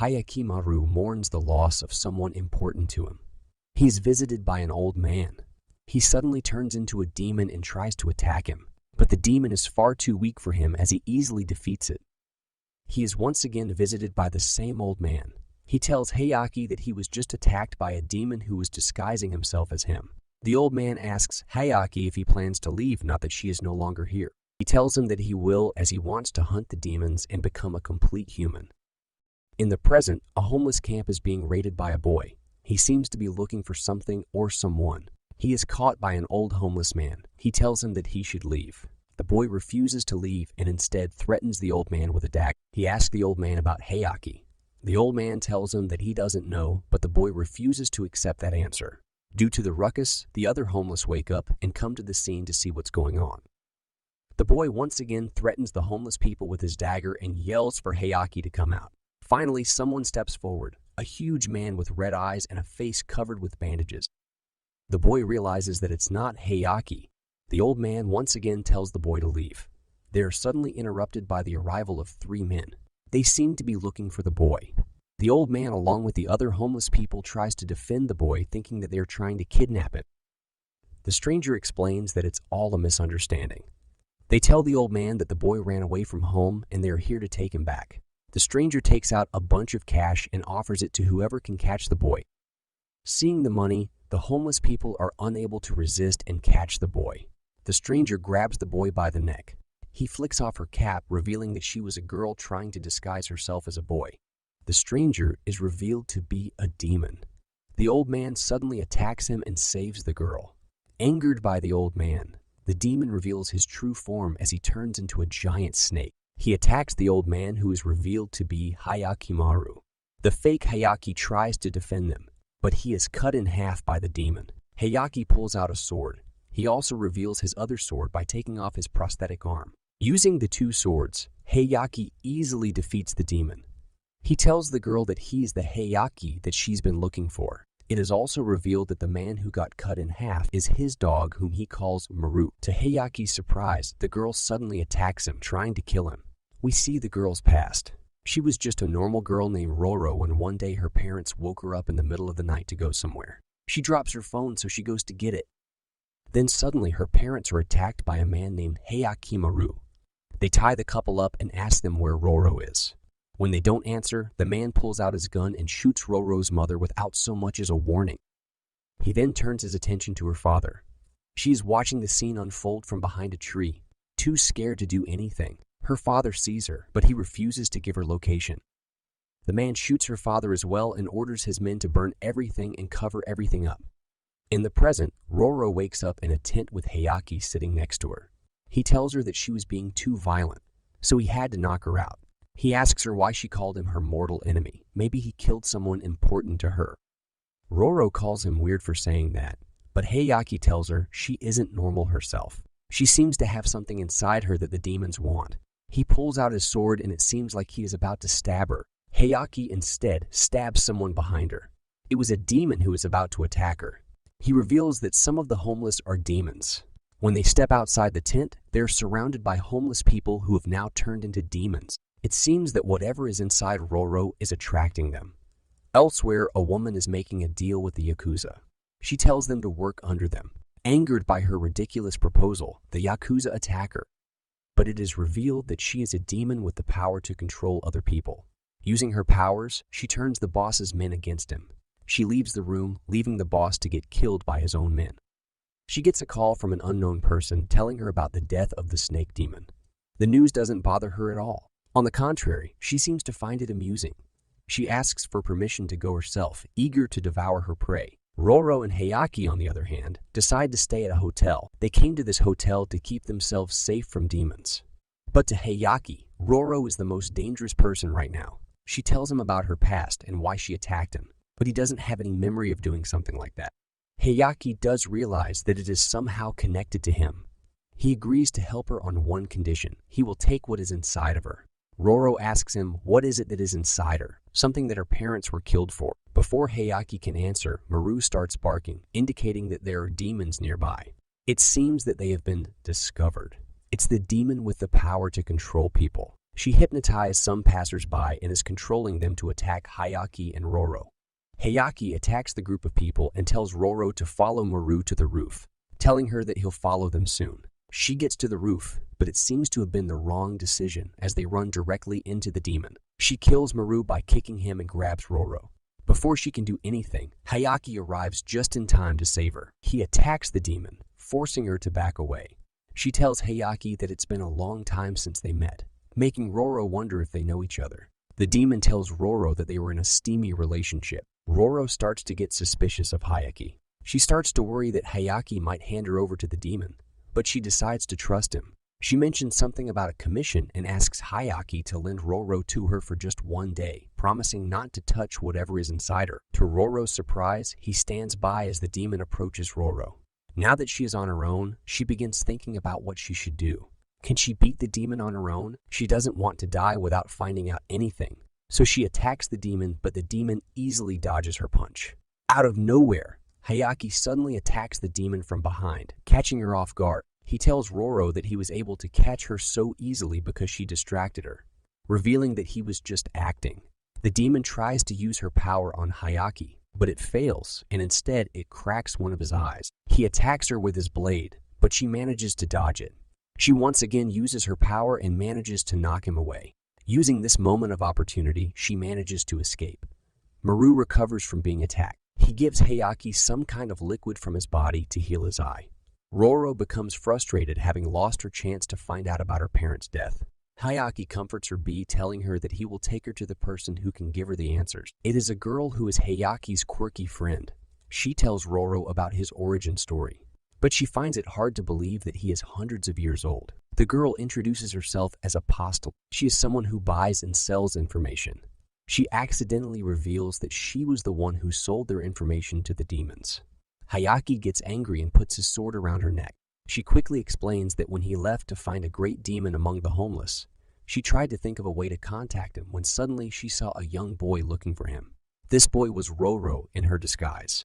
Hayakimaru mourns the loss of someone important to him. He is visited by an old man. He suddenly turns into a demon and tries to attack him, but the demon is far too weak for him as he easily defeats it. He is once again visited by the same old man. He tells Hayaki that he was just attacked by a demon who was disguising himself as him. The old man asks Hayaki if he plans to leave now that she is no longer here. He tells him that he will, as he wants to hunt the demons and become a complete human. In the present, a homeless camp is being raided by a boy. He seems to be looking for something or someone. He is caught by an old homeless man. He tells him that he should leave. The boy refuses to leave and instead threatens the old man with a dagger. He asks the old man about Hayaki. The old man tells him that he doesn't know, but the boy refuses to accept that answer. Due to the ruckus, the other homeless wake up and come to the scene to see what's going on. The boy once again threatens the homeless people with his dagger and yells for Hayaki to come out. Finally, someone steps forward, a huge man with red eyes and a face covered with bandages. The boy realizes that it's not Hayaki. The old man once again tells the boy to leave. They are suddenly interrupted by the arrival of 3 men. They seem to be looking for the boy. The old man, along with the other homeless people, tries to defend the boy, thinking that they are trying to kidnap him. The stranger explains that it's all a misunderstanding. They tell the old man that the boy ran away from home and they are here to take him back. The stranger takes out a bunch of cash and offers it to whoever can catch the boy. Seeing the money, the homeless people are unable to resist and catch the boy. The stranger grabs the boy by the neck. He flicks off her cap, revealing that she was a girl trying to disguise herself as a boy. The stranger is revealed to be a demon. The old man suddenly attacks him and saves the girl. Angered by the old man, the demon reveals his true form as he turns into a giant snake. He attacks the old man, who is revealed to be Hayakimaru. The fake Hayaki tries to defend them, but he is cut in half by the demon. Hayaki pulls out a sword. He also reveals his other sword by taking off his prosthetic arm. Using the 2 swords, Hayaki easily defeats the demon. He tells the girl that he's the Hayaki that she's been looking for. It is also revealed that the man who got cut in half is his dog, whom he calls Maru. To Hayaki's surprise, the girl suddenly attacks him, trying to kill him. We see the girl's past. She was just a normal girl named Roro when one day her parents woke her up in the middle of the night to go somewhere. She drops her phone, so she goes to get it. Then suddenly her parents are attacked by a man named Hayakimaru. They tie the couple up and ask them where Roro is. When they don't answer, the man pulls out his gun and shoots Roro's mother without so much as a warning. He then turns his attention to her father. She is watching the scene unfold from behind a tree, too scared to do anything. Her father sees her, but he refuses to give her location. The man shoots her father as well and orders his men to burn everything and cover everything up. In the present, Roro wakes up in a tent with Hayaki sitting next to her. He tells her that she was being too violent, so he had to knock her out. He asks her why she called him her mortal enemy. Maybe he killed someone important to her. Roro calls him weird for saying that, but Hayaki tells her she isn't normal herself. She seems to have something inside her that the demons want. He pulls out his sword and it seems like he is about to stab her. Hayaki instead stabs someone behind her. It was a demon who was about to attack her. He reveals that some of the homeless are demons. When they step outside the tent, they're surrounded by homeless people who have now turned into demons. It seems that whatever is inside Roro is attracting them. Elsewhere, a woman is making a deal with the Yakuza. She tells them to work under them. Angered by her ridiculous proposal, the Yakuza attack her. But it is revealed that she is a demon with the power to control other people. Using her powers, she turns the boss's men against him. She leaves the room, leaving the boss to get killed by his own men. She gets a call from an unknown person telling her about the death of the snake demon. The news doesn't bother her at all. On the contrary, she seems to find it amusing. She asks for permission to go herself, eager to devour her prey. Roro and Hayaki, on the other hand, decide to stay at a hotel. They came to this hotel to keep themselves safe from demons. But to Hayaki, Roro is the most dangerous person right now. She tells him about her past and why she attacked him, but he doesn't have any memory of doing something like that. Hayaki does realize that it is somehow connected to him. He agrees to help her on one condition. He will take what is inside of her. Roro asks him what is it that is inside her, something that her parents were killed for. Before Hayaki can answer, Maru starts barking, indicating that there are demons nearby. It seems that they have been discovered. It's the demon with the power to control people. She hypnotized some passersby and is controlling them to attack Hayaki and Roro. Hayaki attacks the group of people and tells Roro to follow Maru to the roof, telling her that he'll follow them soon. She gets to the roof, but it seems to have been the wrong decision as they run directly into the demon. She kills Maru by kicking him and grabs Roro. Before she can do anything, Hayaki arrives just in time to save her. He attacks the demon, forcing her to back away. She tells Hayaki that it's been a long time since they met, making Roro wonder if they know each other. The demon tells Roro that they were in a steamy relationship. Roro starts to get suspicious of Hayaki. She starts to worry that Hayaki might hand her over to the demon, but she decides to trust him. She mentions something about a commission and asks Hayaki to lend Roro to her for just one day, promising not to touch whatever is inside her. To Roro's surprise, he stands by as the demon approaches Roro. Now that she is on her own, she begins thinking about what she should do. Can she beat the demon on her own? She doesn't want to die without finding out anything. So she attacks the demon, but the demon easily dodges her punch. Out of nowhere, Hayaki suddenly attacks the demon from behind, catching her off guard. He tells Roro that he was able to catch her so easily because she distracted her, revealing that he was just acting. The demon tries to use her power on Hayaki, but it fails, and instead it cracks one of his eyes. He attacks her with his blade, but she manages to dodge it. She once again uses her power and manages to knock him away. Using this moment of opportunity, she manages to escape. Maru recovers from being attacked. He gives Hayaki some kind of liquid from his body to heal his eye. Roro becomes frustrated, having lost her chance to find out about her parents' death. Hayaki comforts her by telling her that he will take her to the person who can give her the answers. It is a girl who is Hayaki's quirky friend. She tells Roro about his origin story, but she finds it hard to believe that he is hundreds of years old. The girl introduces herself as Apostle. She is someone who buys and sells information. She accidentally reveals that she was the one who sold their information to the demons. Hayaki gets angry and puts his sword around her neck. She quickly explains that when he left to find a great demon among the homeless, she tried to think of a way to contact him when suddenly she saw a young boy looking for him. This boy was Roro in her disguise.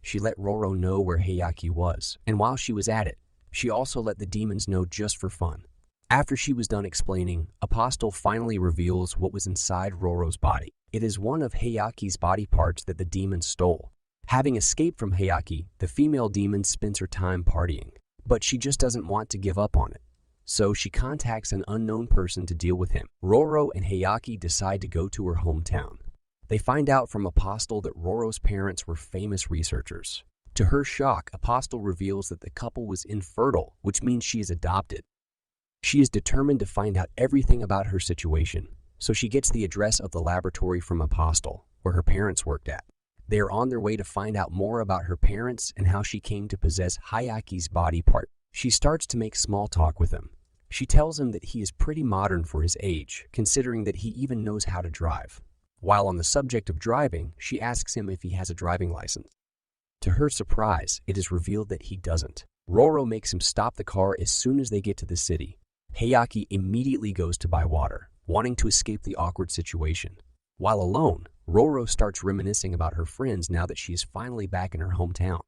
She let Roro know where Hayaki was, and while she was at it, she also let the demons know just for fun. After she was done explaining, Apostle finally reveals what was inside Roro's body. It is one of Hayaki's body parts that the demons stole. Having escaped from Hayaki, the female demon spends her time partying, but she just doesn't want to give up on it. So she contacts an unknown person to deal with him. Roro and Hayaki decide to go to her hometown. They find out from Apostle that Roro's parents were famous researchers. To her shock, Apostle reveals that the couple was infertile, which means she is adopted. She is determined to find out everything about her situation, so she gets the address of the laboratory from Apostle, where her parents worked at. They are on their way to find out more about her parents and how she came to possess Hayaki's body part. She starts to make small talk with him. She tells him that he is pretty modern for his age, considering that he even knows how to drive. While on the subject of driving, she asks him if he has a driving license. To her surprise, it is revealed that he doesn't. Roro makes him stop the car as soon as they get to the city. Hayaki immediately goes to buy water, wanting to escape the awkward situation. While alone, Roro starts reminiscing about her friends now that she is finally back in her hometown.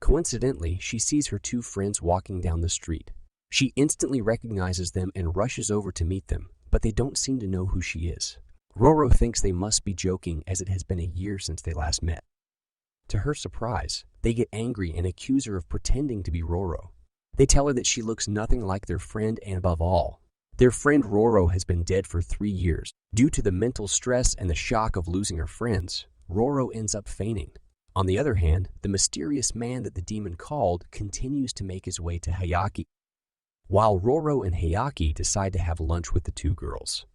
Coincidentally, she sees her two friends walking down the street. She instantly recognizes them and rushes over to meet them, but they don't seem to know who she is. Roro thinks they must be joking as it has been a year since they last met. To her surprise, they get angry and accuse her of pretending to be Roro. They tell her that she looks nothing like their friend, and above all, their friend Roro has been dead for 3 years. Due to the mental stress and the shock of losing her friends, Roro ends up fainting. On the other hand, the mysterious man that the demon called continues to make his way to Hayaki. While Roro and Hayaki decide to have lunch with the two girls,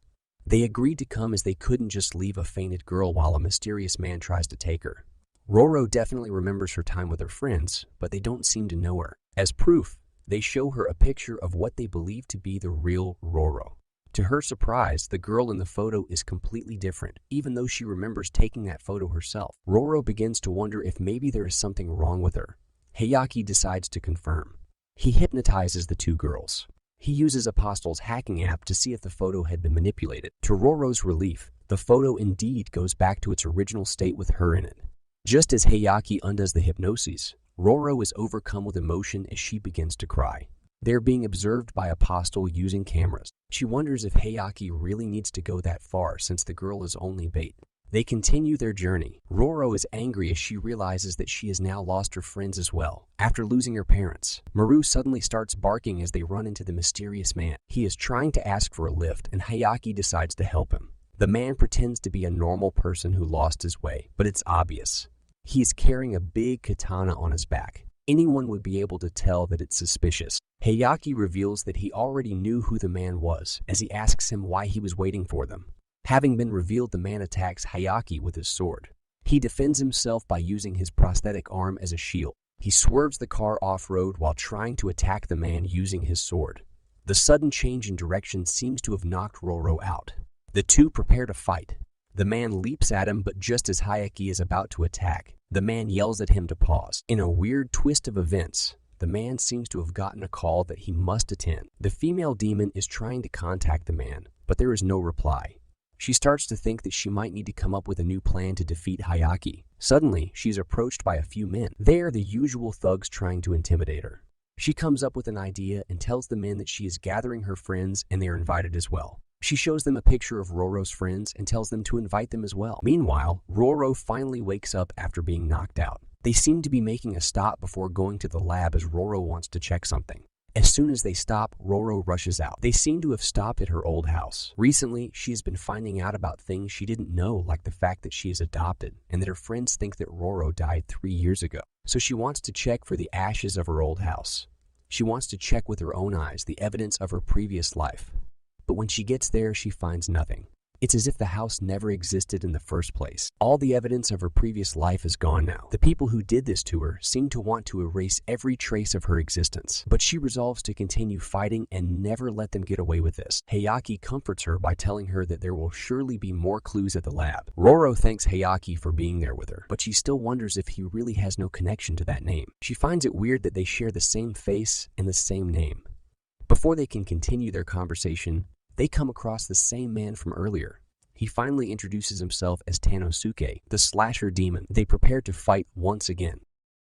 they agreed to come as they couldn't just leave a fainted girl while a mysterious man tries to take her. Roro definitely remembers her time with her friends, but they don't seem to know her. As proof, they show her a picture of what they believe to be the real Roro. To her surprise, the girl in the photo is completely different, even though she remembers taking that photo herself. Roro begins to wonder if maybe there is something wrong with her. Hayaki decides to confirm. He hypnotizes the two girls. He uses Apostle's hacking app to see if the photo had been manipulated. To Roro's relief, the photo indeed goes back to its original state with her in it. Just as Hayaki undoes the hypnosis, Roro is overcome with emotion as she begins to cry. They're being observed by Apostle using cameras. She wonders if Hayaki really needs to go that far since the girl is only bait. They continue their journey. Roro is angry as she realizes that she has now lost her friends as well. After losing her parents, Maru suddenly starts barking as they run into the mysterious man. He is trying to ask for a lift and Hayaki decides to help him. The man pretends to be a normal person who lost his way, but it's obvious. He is carrying a big katana on his back. Anyone would be able to tell that it's suspicious. Hayaki reveals that he already knew who the man was as he asks him why he was waiting for them. Having been revealed, the man attacks Hayaki with his sword. He defends himself by using his prosthetic arm as a shield. He swerves the car off-road while trying to attack the man using his sword. The sudden change in direction seems to have knocked Roro out. The two prepare to fight. The man leaps at him, but just as Hayaki is about to attack, the man yells at him to pause. In a weird twist of events, the man seems to have gotten a call that he must attend. The female demon is trying to contact the man, but there is no reply. She starts to think that she might need to come up with a new plan to defeat Hayaki. Suddenly, she's approached by a few men. They are the usual thugs trying to intimidate her. She comes up with an idea and tells the men that she is gathering her friends and they are invited as well. She shows them a picture of Roro's friends and tells them to invite them as well. Meanwhile, Roro finally wakes up after being knocked out. They seem to be making a stop before going to the lab as Roro wants to check something. As soon as they stop, Roro rushes out. They seem to have stopped at her old house. Recently, she has been finding out about things she didn't know, like the fact that she is adopted and that her friends think that Roro died 3 years ago. So she wants to check for the ashes of her old house. She wants to check with her own eyes the evidence of her previous life. But when she gets there, she finds nothing. It's as if the house never existed in the first place. All the evidence of her previous life is gone now. The people who did this to her seem to want to erase every trace of her existence. But she resolves to continue fighting and never let them get away with this. Hayaki comforts her by telling her that there will surely be more clues at the lab. Roro thanks Hayaki for being there with her, but she still wonders if he really has no connection to that name. She finds it weird that they share the same face and the same name. Before they can continue their conversation, they come across the same man from earlier. He finally introduces himself as Tanosuke, the slasher demon. They prepare to fight once again.